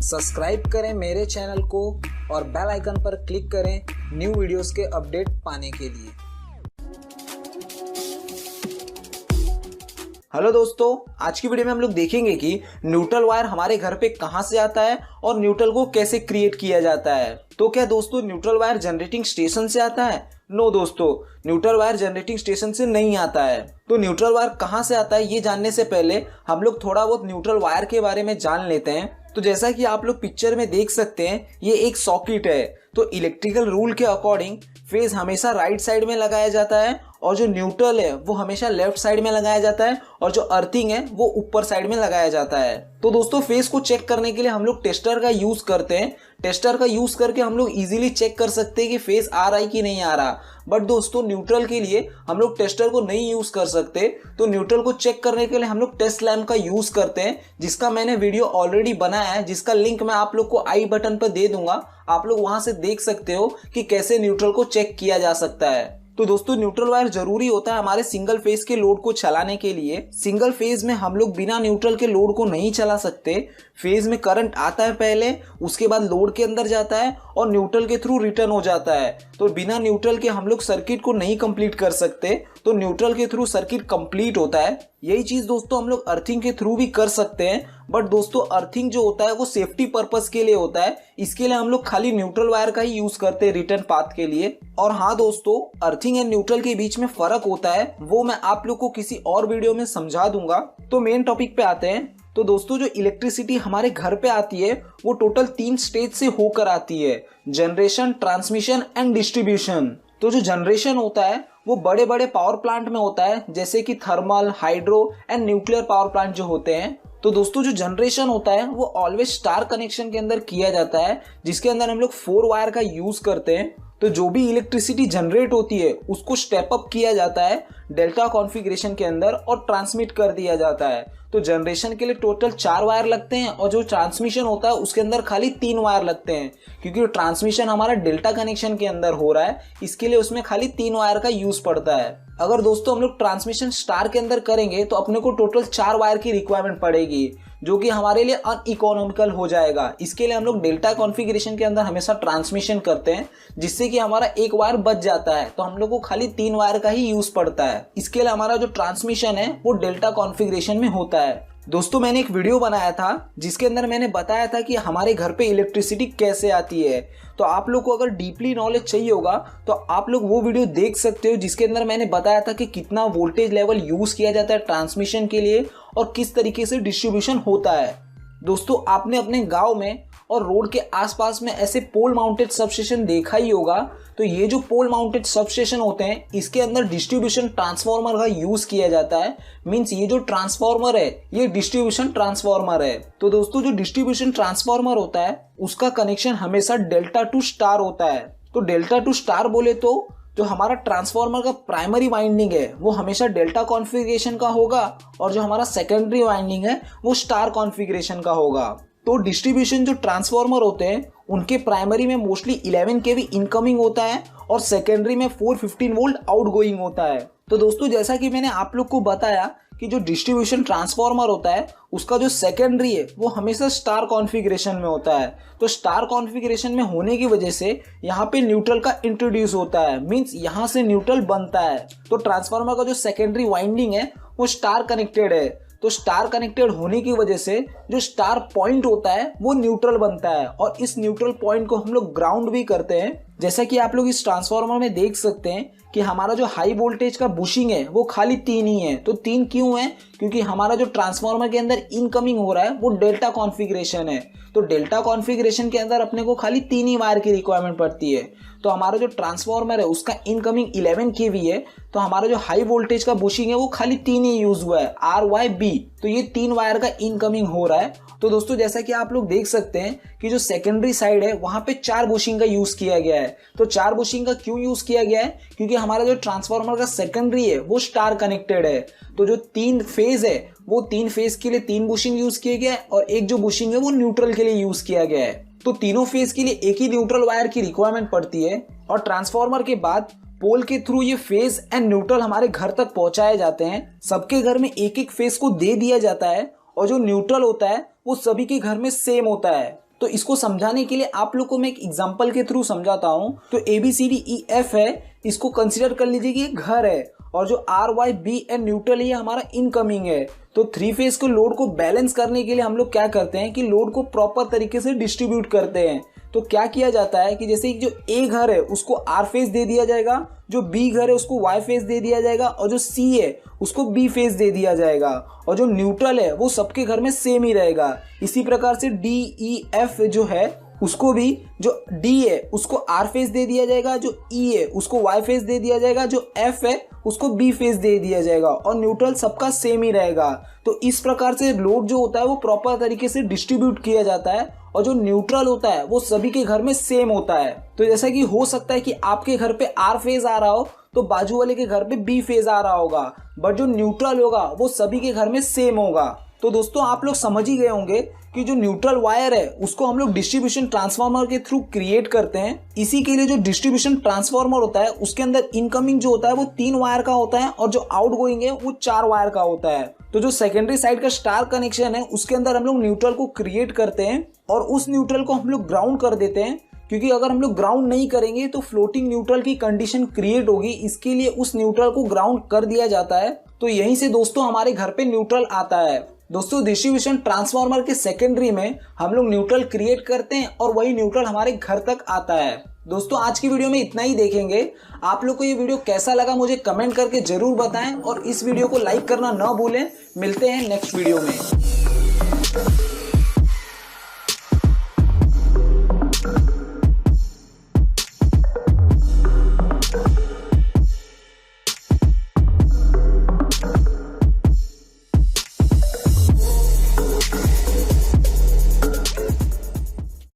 Subscribe करें मेरे channel को और बेल आइकन पर क्लिक करें न्यू वीडियोस के अपडेट पाने के लिए। हेलो दोस्तों, आज की वीडियो में हम लोग देखेंगे कि न्यूट्रल वायर हमारे घर पे कहां से आता है और न्यूट्रल को कैसे क्रिएट किया जाता है। तो क्या दोस्तों न्यूट्रल वायर जनरेटिंग स्टेशन से आता है? नो दोस्तों, न्यूट्रल वायर जनरेटिंग स्टेशन से नहीं आता है। तो न्यूट्रल वायर कहां से आता है ये जानने से पहले हम लोग थोड़ा बहुत न्यूट्रल वायर के बारे में जान लेते हैं। तो जैसा कि आप लोग पिक्चर में देख सकते हैं, ये एक सॉकेट है। तो इलेक्ट्रिकल रूल के अकॉर्डिंग फेज हमेशा राइट साइड में लगाया जाता है और जो न्यूट्रल है वो हमेशा लेफ्ट साइड में लगाया जाता है और जो अर्थिंग है वो ऊपर साइड में लगाया जाता है। तो दोस्तों फेज को चेक करने के लिए हम लोग टेस्टर का यूज करते हैं। टेस्टर का यूज करके हम लोग इजीली चेक कर सकते हैं कि फेज आ रहा है कि नहीं आ रहा। बट दोस्तों न्यूट्रल के लिए हम लोग टेस्टर को नहीं यूज कर सकते। तो न्यूट्रल को चेक करने के लिए हम लोग टेस्ट लैम्प का यूज करते हैं, जिसका मैंने वीडियो ऑलरेडी बनाया है, जिसका लिंक मैं आप लोग को आई बटन पर दे दूंगा। आप लोग वहां से देख सकते हो कि कैसे न्यूट्रल को चेक किया जा सकता है। तो दोस्तों न्यूट्रल वायर जरूरी होता है हमारे सिंगल फेज के लोड को चलाने के लिए। सिंगल फेज में हम लोग बिना न्यूट्रल के लोड को नहीं चला सकते। फेज में करंट आता है पहले, उसके बाद लोड के अंदर जाता है और न्यूट्रल के थ्रू रिटर्न हो जाता है। तो बिना न्यूट्रल के हम लोग सर्किट को नहीं कंप्लीट कर सकते। तो न्यूट्रल के थ्रू सर्किट कंप्लीट होता है। यही चीज दोस्तों हम लोग अर्थिंग के थ्रू भी कर सकते हैं। बट दोस्तों अर्थिंग जो होता है वो सेफ्टी पर्पस के लिए होता है। इसके लिए हम लोग खाली न्यूट्रल वायर का ही यूज करते हैं रिटर्न पाथ के लिए। और हाँ दोस्तों, अर्थिंग एंड न्यूट्रल के बीच में फर्क होता है, वो मैं आप लोग को किसी और वीडियो में समझा दूंगा। तो मेन टॉपिक पे आते हैं। तो दोस्तों जो इलेक्ट्रिसिटी हमारे घर पे आती है वो टोटल 3 स्टेज से होकर आती है: जनरेशन, ट्रांसमिशन एंड डिस्ट्रीब्यूशन। तो जो जनरेशन होता है वो बड़े बड़े पावर प्लांट में होता है, जैसे कि thermal, hydro and nuclear power plant जो होते हैं। तो दोस्तों जो जनरेशन होता है वो ऑलवेज स्टार कनेक्शन के अंदर किया जाता है, जिसके अंदर हम लोग 4 वायर का यूज करते हैं। तो जो भी इलेक्ट्रिसिटी जनरेट होती है उसको स्टेप अप किया जाता है डेल्टा कॉन्फ़िगरेशन के अंदर और ट्रांसमिट कर दिया जाता है। तो जनरेशन के लिए टोटल 4 वायर लगते हैं और जो ट्रांसमिशन होता है उसके अंदर खाली 3 वायर लगते हैं, क्योंकि ट्रांसमिशन हमारा डेल्टा कनेक्शन के अंदर हो रहा है। इसके लिए उसमें खाली 3 वायर का यूज पड़ता है। अगर दोस्तों हम लोग ट्रांसमिशन स्टार के अंदर करेंगे तो अपने को टोटल 4 वायर की रिक्वायरमेंट पड़ेगी, जो कि हमारे लिए अनइकोनॉमिकल हो जाएगा। इसके लिए हम लोग डेल्टा कॉन्फ़िगरेशन के अंदर हमेशा ट्रांसमिशन करते हैं, जिससे कि हमारा 1 वायर बच जाता है। तो हम लोग को खाली 3 वायर का ही यूज पड़ता है। इसके लिए हमारा जो ट्रांसमिशन है वो डेल्टा कॉन्फ़िगरेशन में होता है। दोस्तों मैंने एक वीडियो बनाया था जिसके अंदर मैंने बताया था कि हमारे घर पे इलेक्ट्रिसिटी कैसे आती है। तो आप लोग को अगर डीपली नॉलेज चाहिए होगा तो आप लोग वो वीडियो देख सकते हो, जिसके अंदर मैंने बताया था कि कितना वोल्टेज लेवल यूज किया जाता है ट्रांसमिशन के लिए और किस तरीके से डिस्ट्रीब्यूशन होता है। दोस्तों आपने अपने गांव में और रोड के आसपास में ऐसे पोल माउंटेड सबस्टेशन देखा ही होगा। तो ये जो पोल माउंटेड सबस्टेशन होते हैं इसके अंदर डिस्ट्रीब्यूशन ट्रांसफार्मर का यूज किया जाता है। मींस ये जो ट्रांसफार्मर है ये डिस्ट्रीब्यूशन ट्रांसफार्मर है। तो दोस्तों जो डिस्ट्रीब्यूशन ट्रांसफार्मर होता है उसका कनेक्शन हमेशा डेल्टा टू स्टार होता है। तो डेल्टा टू स्टार बोले तो जो हमारा ट्रांसफार्मर का प्राइमरी वाइंडिंग है वो हमेशा डेल्टा कॉन्फ़िगरेशन का होगा और जो हमारा सेकेंडरी वाइंडिंग है वो स्टार कॉन्फ़िगरेशन का होगा। तो डिस्ट्रीब्यूशन जो ट्रांसफार्मर होते हैं उनके प्राइमरी में मोस्टली 11 kV इनकमिंग होता है और सेकेंडरी में 415 वोल्ट आउटगोइंग होता है। तो दोस्तों जैसा कि मैंने आप लोग को बताया कि जो डिस्ट्रीब्यूशन ट्रांसफार्मर होता है उसका जो सेकेंडरी है वो हमेशा स्टार कॉन्फ़िगरेशन में होता है। तो स्टार कॉन्फ़िगरेशन में होने की वजह से यहाँ पे न्यूट्रल का इंट्रोड्यूस होता है, मींस यहाँ से न्यूट्रल बनता है। तो ट्रांसफार्मर का जो सेकेंडरी वाइंडिंग है वो स्टार कनेक्टेड है। तो स्टार कनेक्टेड होने की वजह से जो स्टार पॉइंट होता है वो न्यूट्रल बनता है और इस न्यूट्रल पॉइंट को हम लोग ग्राउंड भी करते हैं। जैसा कि आप लोग इस ट्रांसफार्मर में देख सकते हैं कि हमारा जो हाई वोल्टेज का बुशिंग है वो खाली 3 ही है। तो 3 क्यों है? क्योंकि हमारा जो ट्रांसफार्मर के अंदर इनकमिंग हो रहा है वो डेल्टा कॉन्फ़िगरेशन है। तो डेल्टा कॉन्फ़िगरेशन के अंदर अपने को खाली 3 ही वायर की रिक्वायरमेंट पड़ती है। तो हमारा जो ट्रांसफार्मर है उसका इनकमिंग 11 kV है। तो हमारा जो हाई वोल्टेज का बुशिंग है वो खाली 3 ही यूज हुआ है, RYB। तो ये 3 वायर का इनकमिंग हो रहा है। तो दोस्तों जैसा कि आप लोग देख सकते हैं कि जो सेकेंडरी साइड है वहां पे 4 बुशिंग का यूज किया गया है। तो 4 बुशिंग का क्यों यूज किया गया है? क्योंकि हमारा जो ट्रांसफार्मर का सेकेंडरी है वो स्टार कनेक्टेड है। तो जो 3 फेज है वो 3 फेज के लिए 3 बुशिंग यूज किए गए और एक जो बुशिंग है वो न्यूट्रल के लिए यूज किया गया है। तो तीनों फेज के लिए एक ही न्यूट्रल वायर की रिक्वायरमेंट पड़ती है और ट्रांसफार्मर के बाद पोल के थ्रू ये फेज एंड न्यूट्रल हमारे घर तक पहुंचाए जाते हैं। सबके घर में एक एक फेज को दे दिया जाता है और जो न्यूट्रल होता है वो सभी के घर में सेम होता है। तो इसको समझाने के लिए आप लोग को मैं एक एग्जांपल के थ्रू समझाता हूं। तो ABCDEF है, इसको कंसीडर कर लीजिए कि घर है और जो RYBN न्यूट्रल ये हमारा इनकमिंग है। तो 3 फेज को लोड को बैलेंस करने के लिए हम लोग क्या करते हैं कि लोड को प्रॉपर तरीके से डिस्ट्रीब्यूट करते हैं। तो क्या किया जाता है कि जैसे जो A घर है उसको R फेज दे दिया जाएगा, जो B घर है उसको Y फेज दे दिया जाएगा और जो C है उसको B फेज दे दिया जाएगा और जो न्यूट्रल है वो सबके घर में सेम ही रहेगा। इसी प्रकार से DEF जो है उसको भी जो D है उसको R फेज दे दिया जाएगा, जो E है उसको Y फेज दे दिया जाएगा, जो F है उसको B फेज दे दिया जाएगा और न्यूट्रल सबका सेम ही रहेगा। तो इस प्रकार से लोड जो होता है वो प्रॉपर तरीके से डिस्ट्रीब्यूट किया जाता है और जो न्यूट्रल होता है वो सभी के घर में सेम होता है। तो जैसा कि हो सकता है कि आपके घर पे R फेज आ रहा हो तो बाजू वाले के घर पे B फेज आ रहा होगा, बट जो न्यूट्रल होगा वो सभी के घर में सेम होगा। तो दोस्तों आप लोग समझ ही गए होंगे कि जो न्यूट्रल वायर है उसको हम लोग डिस्ट्रीब्यूशन ट्रांसफार्मर के थ्रू क्रिएट करते हैं। इसी के लिए जो डिस्ट्रीब्यूशन ट्रांसफार्मर होता है उसके अंदर इनकमिंग जो होता है वो 3 वायर का होता है और जो आउटगोइंग है वो 4 वायर का होता है। तो जो सेकेंडरी साइड का स्टार कनेक्शन है उसके अंदर हम लोग न्यूट्रल को क्रिएट करते हैं और उस न्यूट्रल को हम लोग ग्राउंड कर देते हैं, क्योंकि अगर हम लोग ग्राउंड नहीं करेंगे तो फ्लोटिंग न्यूट्रल की कंडीशन क्रिएट होगी। इसके लिए उस न्यूट्रल को ग्राउंड कर दिया जाता है। तो यहीं से दोस्तों हमारे घर पे न्यूट्रल आता है। दोस्तों डिस्ट्रीब्यूशन ट्रांसफार्मर के सेकेंडरी में हम लोग न्यूट्रल क्रिएट करते हैं और वही न्यूट्रल हमारे घर तक आता है। दोस्तों आज की वीडियो में इतना ही देखेंगे। आप लोग को ये वीडियो कैसा लगा मुझे कमेंट करके जरूर बताएं और इस वीडियो को लाइक करना ना भूलें। मिलते हैं नेक्स्ट वीडियो में।